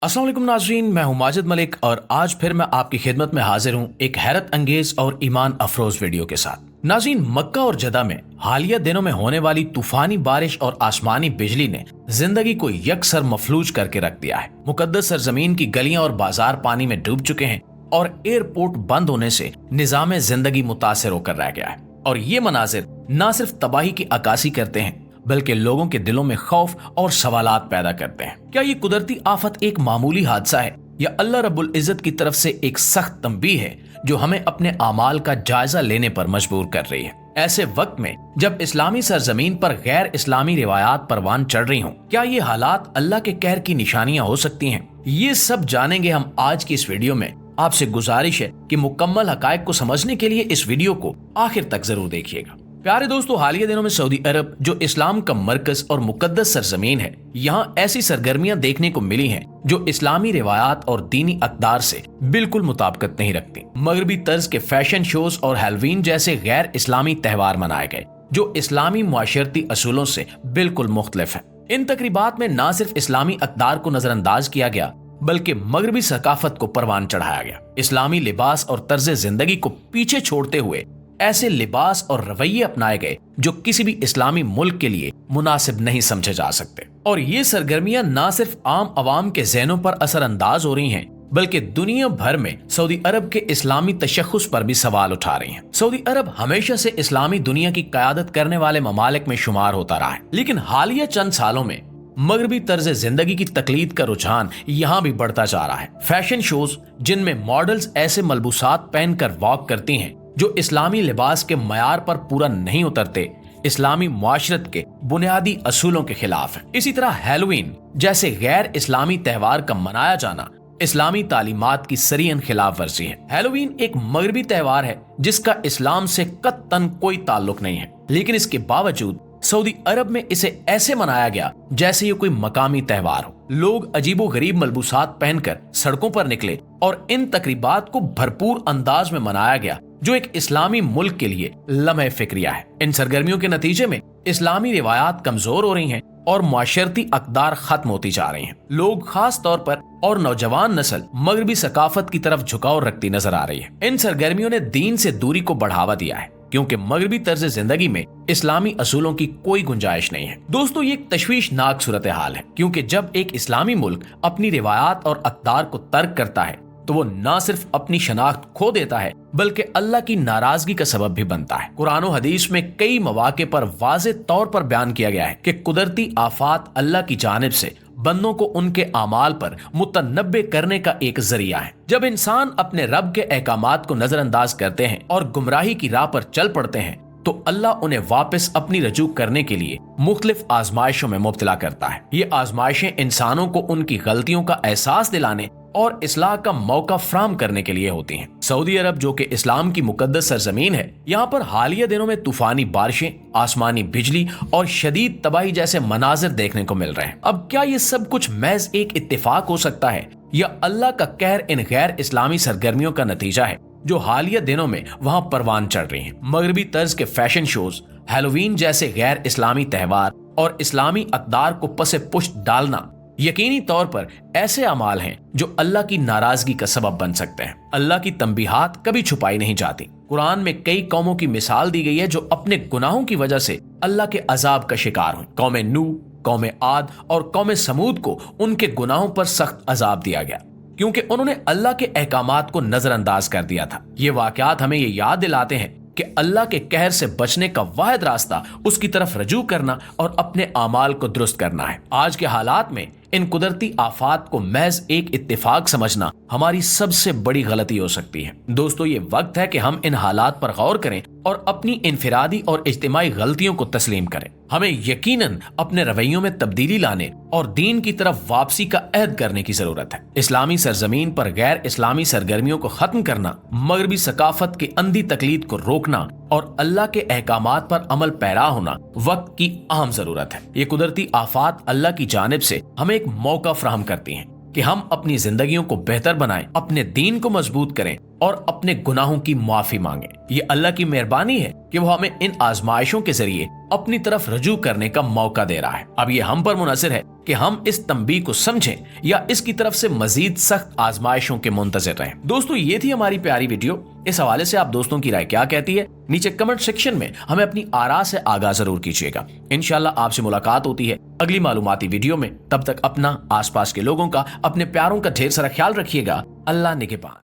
अस्सलाम वालेकुम नाज़रीन, मैं हूं माजिद मलिक और आज फिर मैं आपकी खिदमत में हाजिर हूं एक हैरत अंगेज और ईमान अफरोज वीडियो के साथ। नाज़रीन, मक्का और जदा में हालिया दिनों में होने वाली तूफानी बारिश और आसमानी बिजली ने जिंदगी को यकसर मफलूज करके रख दिया है। मुकद्दस सरजमीन की गलियां और बाजार पानी में डूब चुके हैं और एयरपोर्ट बंद होने से निजाम जिंदगी मुतासिर होकर रह गया है। और ये मनाजिर न सिर्फ तबाही की अक्कासी करते हैं बल्कि लोगों के दिलों में खौफ और सवालात पैदा करते हैं। क्या ये कुदरती आफत एक मामूली हादसा है या अल्लाह रब्बुल इज्जत की तरफ से एक सख्त तंबीह है जो हमें अपने आमाल का जायजा लेने पर मजबूर कर रही है? ऐसे वक्त में जब इस्लामी सरजमीन पर गैर इस्लामी रिवायात परवान चढ़ रही हों, क्या ये हालात अल्लाह के कहर की निशानियां हो सकती हैं? ये सब जानेंगे हम आज की इस वीडियो में। आपसे गुजारिश है कि मुकम्मल हकायक को समझने के लिए इस वीडियो को आखिर तक जरूर देखिएगा। प्यारे दोस्तों, हालिया दिनों में सऊदी अरब, जो इस्लाम का मरकज और मुकद्दस सरजमीन है, यहाँ ऐसी सरगर्मियां देखने को मिली हैं जो इस्लामी रिवायात और दीनी अक़दार से बिल्कुल मुताबिकत नहीं रखती। मगरबी तर्ज के फैशन शोज और हैलोवीन जैसे गैर इस्लामी त्योहार मनाए गए जो इस्लामी मुआशरती असूलों से बिल्कुल मुख्तलिफ है। इन तकरीबात में न सिर्फ इस्लामी अक़दार को नजरअंदाज किया गया बल्कि मगरबी सकाफत को परवान चढ़ाया गया। इस्लामी लिबास और तर्ज जिंदगी को पीछे छोड़ते हुए ऐसे लिबास और रवैये अपनाए गए जो किसी भी इस्लामी मुल्क के लिए मुनासिब नहीं समझे जा सकते। और ये सरगर्मियां न सिर्फ आम अवाम के ज़हनों पर असरअंदाज हो रही हैं बल्कि दुनिया भर में सऊदी अरब के इस्लामी तशख्खुस पर भी सवाल उठा रही हैं। सऊदी अरब हमेशा से इस्लामी दुनिया की क़यादत करने वाले ममालिक में शुमार होता रहा है, लेकिन हालिया चंद सालों में मगरबी तर्ज जिंदगी की तकलीद का रुझान यहाँ भी बढ़ता जा रहा है। फैशन शोज जिनमें मॉडल्स ऐसे मलबूसात पहनकर वॉक करती हैं जो इस्लामी लिबास के मयार पर पूरा नहीं उतरते, इस्लामी मुआशरत के बुनियादी असूलों के खिलाफ है। इसी तरह हैलोवीन जैसे गैर इस्लामी त्योहार का मनाया जाना इस्लामी तालीमात की सरीहन खिलाफ वर्जी है। हैलोवीन एक मगरबी त्योहार है जिसका इस्लाम से कत्तन कोई ताल्लुक नहीं है, लेकिन इसके बावजूद सऊदी अरब में इसे ऐसे मनाया गया जैसे ये कोई मकामी त्योहार हो। लोग अजीबो गरीब मलबूसात पहनकर सड़कों पर निकले और इन तकरीबात को भरपूर अंदाज में मनाया गया जो एक इस्लामी मुल्क के लिए लम्हे फिक्रिया है। इन सरगर्मियों के नतीजे में इस्लामी रिवायात कमजोर हो रही हैं और मुआशरती अक़दार खत्म होती जा रही हैं। लोग खास तौर पर और नौजवान नस्ल मगरबी सकाफत की तरफ झुकाव रखती नजर आ रही है। इन सरगर्मियों ने दीन से दूरी को बढ़ावा दिया है क्योंकि मगरबी तर्ज जिंदगी में इस्लामी असूलों की कोई गुंजाइश नहीं है। दोस्तों, ये एक तशवीशनाक सूरत हाल है क्योंकि जब एक इस्लामी मुल्क अपनी रिवायात और अक़दार को तर्क करता है तो वो न सिर्फ अपनी शनाख्त खो देता है बल्कि अल्लाह की नाराजगी का सबब भी बनता है। कुरान और हदीस में कई मौके पर वाज़े तौर पर बयान किया गया है कि कुदरती आफात अल्लाह की जानिब से बंदों को उनके आमाल पर मुतनब्बे करने का एक जरिया है। जब इंसान अपने रब के अहकामात को नजरअंदाज करते हैं और गुमराही की राह पर चल पड़ते हैं तो अल्लाह उन्हें वापस अपनी रजू करने के लिए मुख्तलिफ आजमाइशों में मुब्तला करता है। ये आजमाइशें इंसानों को उनकी गलतियों का एहसास दिलाने और इस्लाह का मौका फ्राहम करने के लिए होती हैं। सऊदी अरब, जो कि इस्लाम की मुकद्दस सरजमीन है, यहाँ पर हालिया दिनों में तूफानी बारिशें, आसमानी बिजली और शदीद तबाही जैसे मनाजिर देखने को मिल रहे हैं। अब क्या ये सब कुछ महज एक इत्तेफाक हो सकता है या अल्लाह का कहर इन गैर इस्लामी सरगर्मियों का नतीजा है जो हालिया दिनों में वहाँ परवान चढ़ रही हैं? मगरबी तर्ज के फैशन शोज, हैलोवीन जैसे गैर इस्लामी त्योहार और इस्लामी अक़दार को पसे पुष्ट डालना यकीनी तौर पर ऐसे अमाल हैं जो अल्लाह की नाराजगी का सबब बन सकते हैं। अल्लाह की तंबीहात कभी छुपाई नहीं जाती। कुरान में कई कौमों की मिसाल दी गई है जो अपने गुनाहों की वजह से अल्लाह के अजाब का शिकार हुई। कौम नूह, कौम आद और कौम समूद को उनके गुनाहों पर सख्त अजाब दिया गया क्योंकि उन्होंने अल्लाह के अहकामात को नजरअंदाज कर दिया था। ये वाकयात हमें ये याद दिलाते हैं कि अल्लाह के कहर से बचने का वाहिद रास्ता उसकी तरफ रजू करना और अपने आमाल को दुरुस्त करना है। आज के हालात में इन कुदरती आफात को महज एक इत्तेफाक समझना हमारी सबसे बड़ी गलती हो सकती है। दोस्तों, ये वक्त है कि हम इन हालात पर गौर करें और अपनी इनफिरादी और इज्तिमाई गलतियों को तस्लीम करें। हमें यकीनन अपने रवैयों में तब्दीली लाने और दीन की तरफ वापसी का अहद करने की जरूरत है। इस्लामी सरजमीन पर गैर इस्लामी सरगर्मियों को खत्म करना, मगरबी सकाफत की अंधी तकलीद को रोकना और अल्लाह के अहकामात पर अमल पैरा होना वक्त की अहम जरूरत है। ये कुदरती आफात अल्लाह की जानिब से हमें एक मौका फ्राहम करती हैं कि हम अपनी जिंदगियों को बेहतर बनाएं, अपने दीन को मजबूत करें और अपने गुनाहों की माफी मांगे। ये अल्लाह की मेहरबानी है कि वो हमें इन आजमाइशों के जरिए अपनी तरफ रजू करने का मौका दे रहा है। अब ये हम पर मुनहसर है कि हम इस तंबीह को समझें या इसकी तरफ से मजीद सख्त आजमाइशों के मुंतजिर रहें। दोस्तों, ये थी हमारी प्यारी वीडियो। इस हवाले से आप दोस्तों की राय क्या कहती है, नीचे कमेंट सेक्शन में हमें अपनी आरा से आगाह जरूर कीजिएगा। इंशाल्लाह आपसे मुलाकात होती है अगली मालूमाती वीडियो में। तब तक अपना, आसपास के लोगों का, अपने प्यारों का ढेर सारा ख्याल रखिएगा। अल्लाह निगहबान।